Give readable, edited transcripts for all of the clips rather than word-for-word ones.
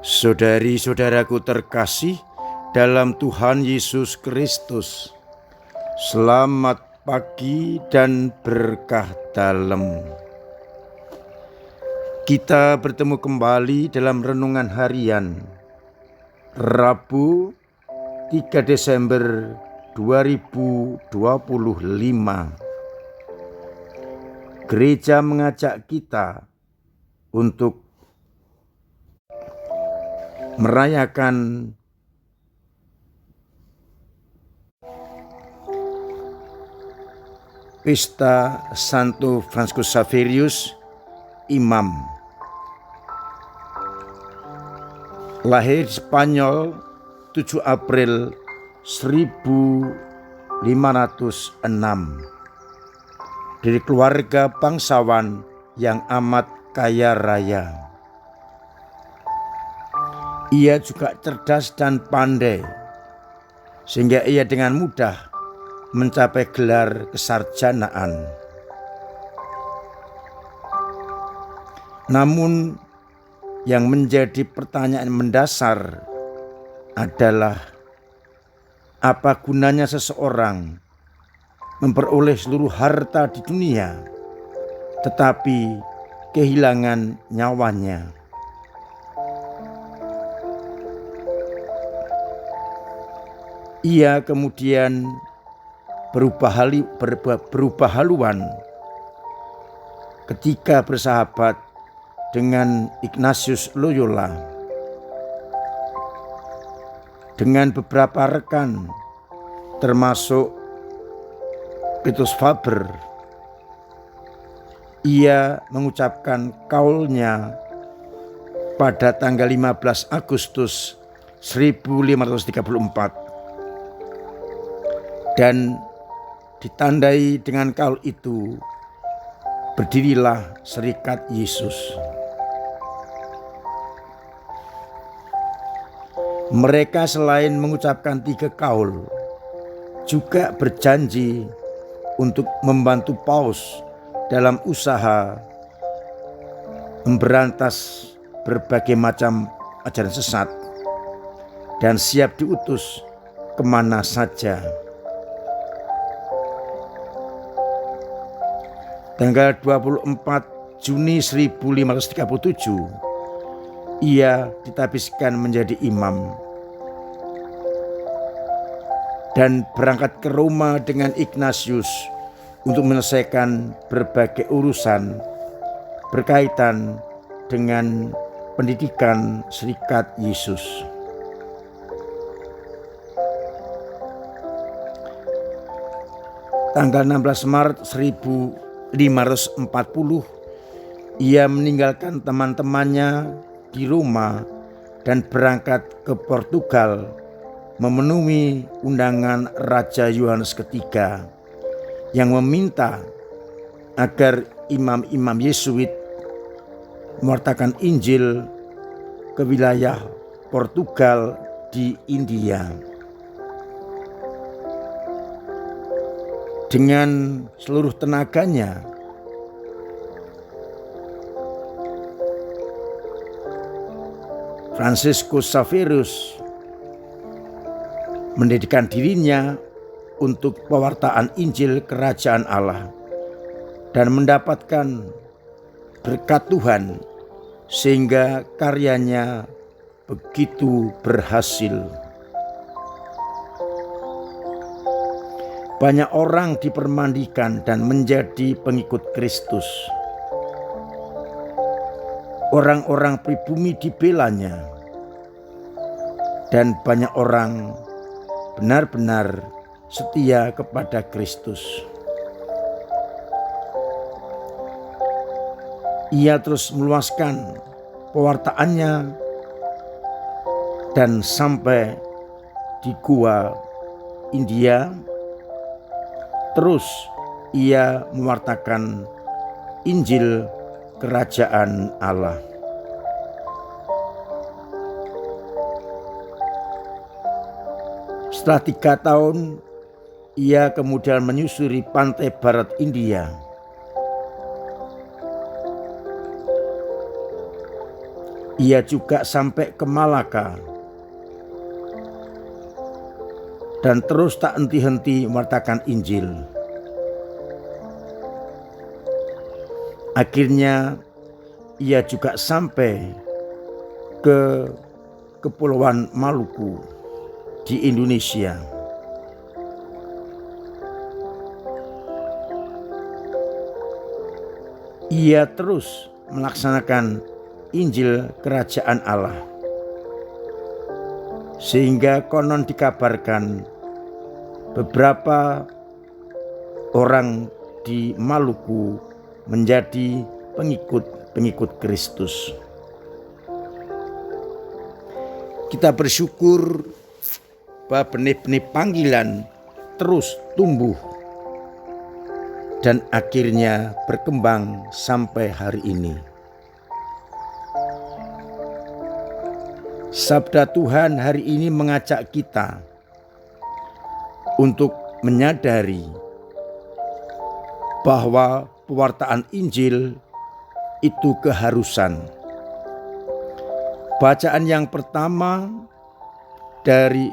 Saudari-saudaraku terkasih dalam Tuhan Yesus Kristus, selamat pagi dan berkah dalam. Kita bertemu kembali dalam renungan harian Rabu 3 Desember 2025. Gereja mengajak kita untuk merayakan pesta Santo Franskus Xaverius, imam. Lahir di Spanyol 7 April 1506 dari keluarga bangsawan yang amat kaya raya. Ia juga cerdas dan pandai, sehingga ia dengan mudah mencapai gelar kesarjanaan. Namun yang menjadi pertanyaan mendasar adalah apa gunanya seseorang memperoleh seluruh harta di dunia tetapi kehilangan nyawanya. Ia kemudian berubah haluan ketika bersahabat dengan Ignatius Loyola. Dengan beberapa rekan termasuk Petrus Faber, ia mengucapkan kaulnya pada tanggal 15 Agustus 1534 dan ditandai dengan kaul itu, berdirilah Serikat Yesus. Mereka selain mengucapkan 3 kaul, juga berjanji untuk membantu Paus dalam usaha memberantas berbagai macam ajaran sesat dan siap diutus kemana saja. Tanggal 24 Juni 1537, ia ditabiskan menjadi imam dan berangkat ke Roma dengan Ignatius untuk menyelesaikan berbagai urusan berkaitan dengan pendidikan Serikat Yesus. Tanggal 16 Maret 1540, ia meninggalkan teman-temannya di Roma dan berangkat ke Portugal memenuhi undangan Raja Yohanes III yang meminta agar imam-imam Yesuit mewartakan Injil ke wilayah Portugal di India. Dengan seluruh tenaganya, Franskus Xaverius mendedikasikan dirinya untuk pewartaan Injil Kerajaan Allah dan mendapatkan berkat Tuhan sehingga karyanya begitu berhasil. Banyak orang dipermandikan dan menjadi pengikut Kristus. Orang-orang pribumi dibelanya, dan banyak orang benar-benar setia kepada Kristus. Ia terus meluaskan pewartaannya dan sampai di Goa, India. Terus ia mewartakan Injil Kerajaan Allah. Setelah 3 tahun, ia kemudian menyusuri pantai barat India. Ia juga sampai ke Malaka dan terus tak henti-henti mewartakan Injil. Akhirnya ia juga sampai ke Kepulauan Maluku di Indonesia. Ia terus melaksanakan Injil Kerajaan Allah, sehingga konon dikabarkan beberapa orang di Maluku menjadi pengikut Kristus. Kita bersyukur bahwa benih-benih panggilan terus tumbuh dan akhirnya berkembang sampai hari ini. Sabda Tuhan hari ini mengajak kita untuk menyadari bahwa pewartaan Injil itu keharusan. Bacaan yang pertama dari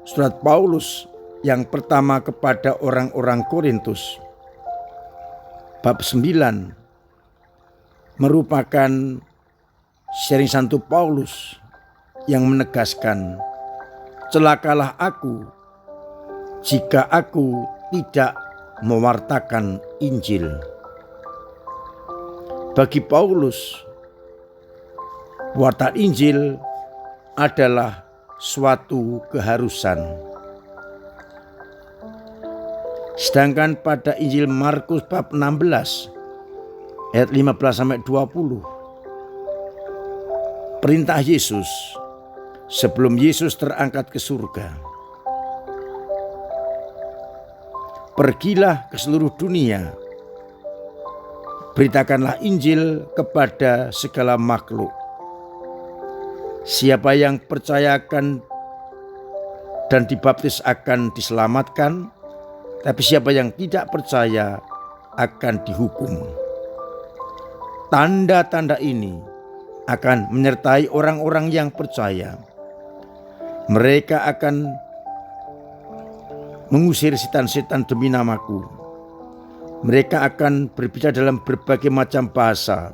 surat Paulus yang pertama kepada orang-orang Korintus, bab 9, merupakan sharing Santo Paulus yang menegaskan, celakalah aku jika aku tidak mewartakan Injil. Bagi Paulus, pewartaan Injil adalah suatu keharusan. Sedangkan pada Injil Markus bab 16 ayat 15-20, perintah Yesus sebelum Yesus terangkat ke surga, pergilah ke seluruh dunia, beritakanlah Injil kepada segala makhluk. Siapa yang percayakan dan dibaptis akan diselamatkan, tapi siapa yang tidak percaya akan dihukum. Tanda-tanda ini akan menyertai orang-orang yang percaya. Mereka akan mengusir setan-setan demi namaku. Mereka akan berbicara dalam berbagai macam bahasa.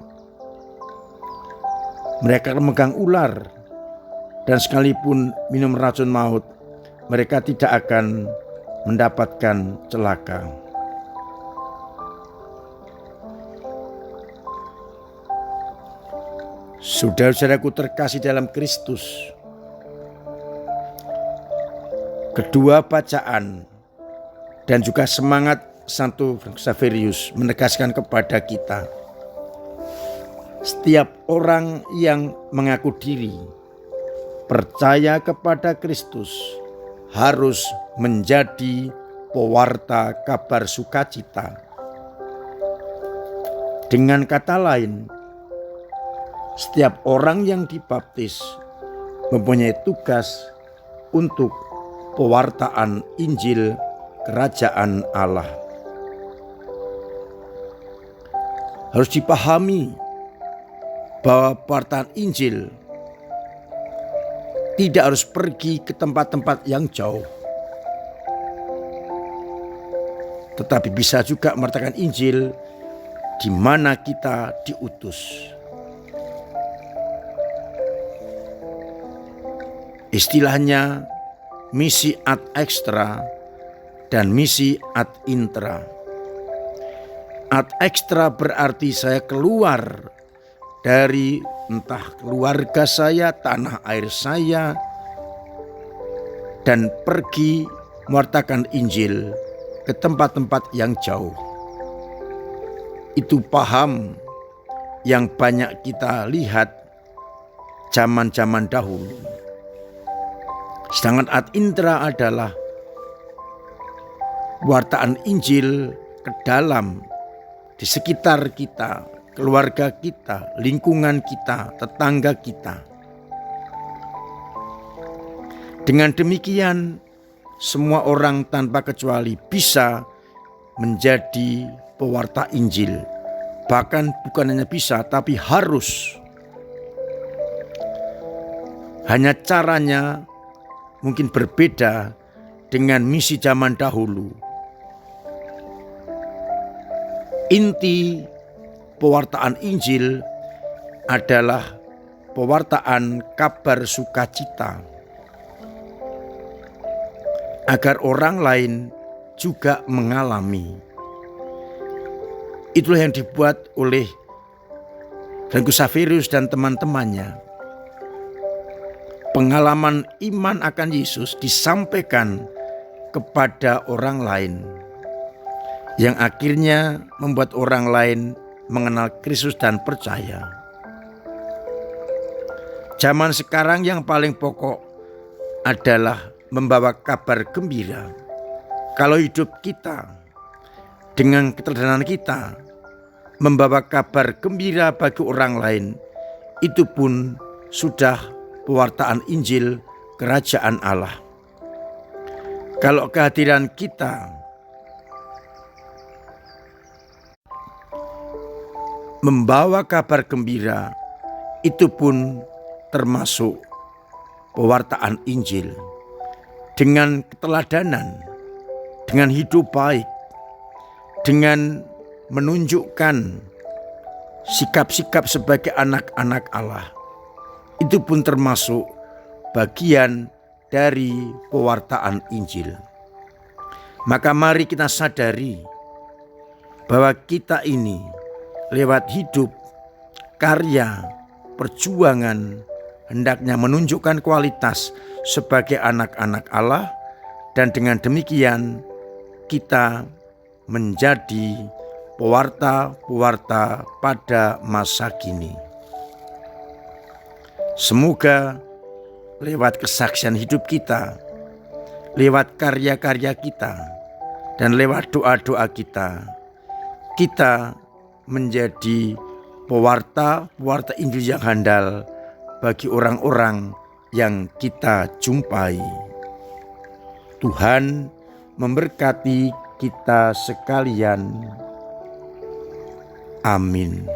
Mereka akan memegang ular, dan sekalipun minum racun maut, mereka tidak akan mendapatkan celaka. Saudara-saudaraku terkasih dalam Kristus, kedua bacaan dan juga semangat Santo Xaverius menegaskan kepada kita, setiap orang yang mengaku diri percaya kepada Kristus harus menjadi pewarta kabar sukacita. Dengan kata lain, setiap orang yang dibaptis mempunyai tugas untuk pewartaan Injil Kerajaan Allah. Harus dipahami bahwa pewartaan Injil tidak harus pergi ke tempat-tempat yang jauh, tetapi bisa juga mewartakan Injil di mana kita diutus. Istilahnya misi ad extra dan misi ad intra. Ad extra berarti saya keluar dari entah keluarga saya, tanah air saya, dan pergi mewartakan Injil ke tempat-tempat yang jauh. Itu paham yang banyak kita lihat zaman-zaman dahulu. Sedangkan ad intra adalah wartaan Injil ke dalam, di sekitar kita, keluarga kita, lingkungan kita, tetangga kita. Dengan demikian, semua orang tanpa kecuali bisa menjadi pewarta Injil. Bahkan bukan hanya bisa, tapi harus. Hanya caranya mungkin berbeda dengan misi zaman dahulu. Inti pewartaan Injil adalah pewartaan kabar sukacita, agar orang lain juga mengalami. Itulah yang dibuat oleh Franco Xaverius dan teman-temannya. Pengalaman iman akan Yesus disampaikan kepada orang lain, yang akhirnya membuat orang lain mengenal Kristus dan percaya. Zaman sekarang yang paling pokok adalah membawa kabar gembira. Kalau hidup kita dengan keteladanan kita membawa kabar gembira bagi orang lain, itu pun sudah pewartaan Injil Kerajaan Allah. Kalau kehadiran kita membawa kabar gembira, itu pun termasuk pewartaan Injil. Dengan keteladanan, dengan hidup baik, dengan menunjukkan sikap-sikap sebagai anak-anak Allah, itu pun termasuk bagian dari pewartaan Injil. Maka mari kita sadari bahwa kita ini lewat hidup, karya, perjuangan hendaknya menunjukkan kualitas sebagai anak-anak Allah, dan dengan demikian kita menjadi pewarta-pewarta pada masa kini. Semoga lewat kesaksian hidup kita, lewat karya-karya kita, dan lewat doa-doa kita, kita menjadi pewarta-pewarta Injil yang handal bagi orang-orang yang kita jumpai. Tuhan memberkati kita sekalian. Amin.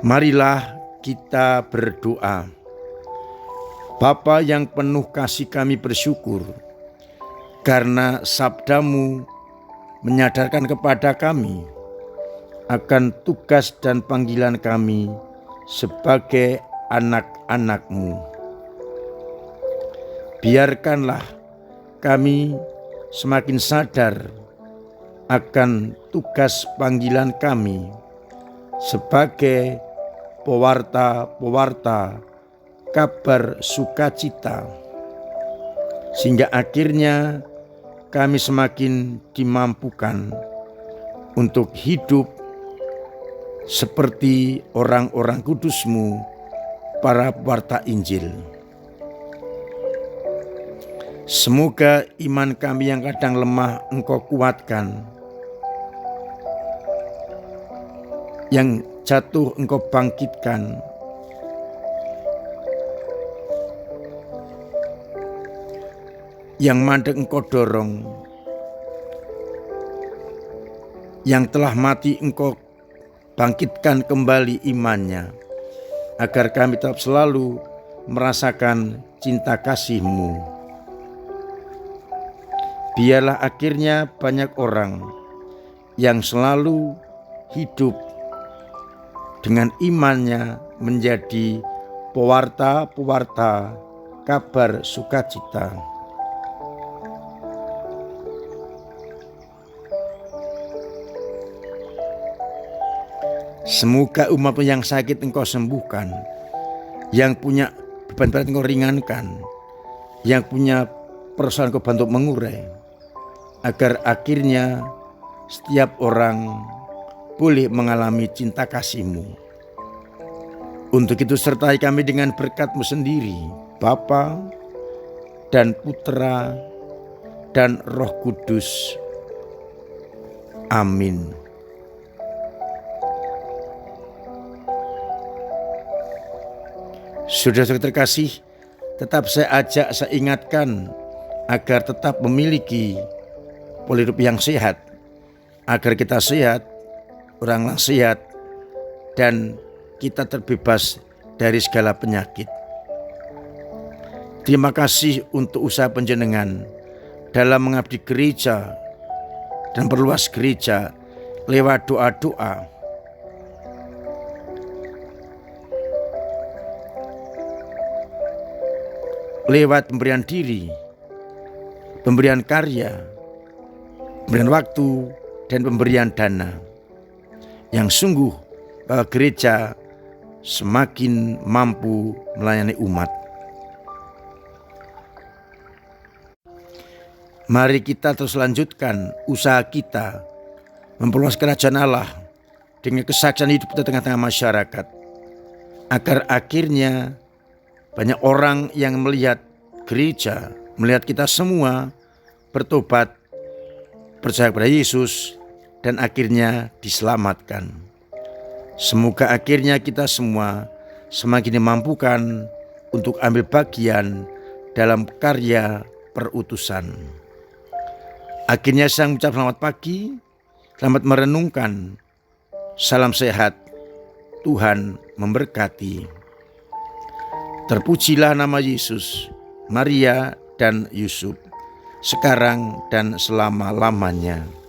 Marilah kita berdoa. Bapa yang penuh kasih, kami bersyukur karena sabda-Mu menyadarkan kepada kami akan tugas dan panggilan kami sebagai anak-anak-Mu. Biarkanlah kami semakin sadar akan tugas panggilan kami sebagai pewarta-pewarta kabar sukacita, sehingga akhirnya kami semakin dimampukan untuk hidup seperti orang-orang kudus-Mu, para pewarta Injil. Semoga iman kami yang kadang lemah Engkau kuatkan, yang jatuh Engkau bangkitkan, yang mandek Engkau dorong, yang telah mati Engkau bangkitkan kembali imannya, agar kami tetap selalu merasakan cinta kasih-Mu. Biarlah akhirnya banyak orang yang selalu hidup dengan imannya menjadi pewarta-pewarta kabar sukacita. Semoga umat yang sakit Engkau sembuhkan, yang punya beban berat Engkau ringankan, yang punya persoalan Engkau bantu mengurai, agar akhirnya setiap orang boleh mengalami cinta kasih-Mu. Untuk itu sertai kami dengan berkat-Mu sendiri, Bapa dan Putra dan Roh Kudus. Amin. Saudara-saudara terkasih, tetap saya ajak, saya ingatkan agar tetap memiliki pola hidup yang sehat, agar kita sehat, orang lain sehat, dan kita terbebas dari segala penyakit. Terima kasih untuk usaha panjenengan dalam mengabdi gereja dan perluas gereja lewat doa-doa, lewat pemberian diri, pemberian karya, pemberian waktu, dan pemberian dana, yang sungguh bahwa gereja semakin mampu melayani umat. Mari kita terus lanjutkan usaha kita memperluas kerajaan Allah dengan kesaksian hidup di tengah-tengah masyarakat, agar akhirnya banyak orang yang melihat gereja, melihat kita semua bertobat, percaya kepada Yesus, dan akhirnya diselamatkan. Semoga akhirnya kita semua semakin dimampukan untuk ambil bagian dalam karya perutusan. Akhirnya saya mengucap selamat pagi, selamat merenungkan, salam sehat, Tuhan memberkati. Terpujilah nama Yesus, Maria, dan Yusuf, sekarang dan selama-lamanya.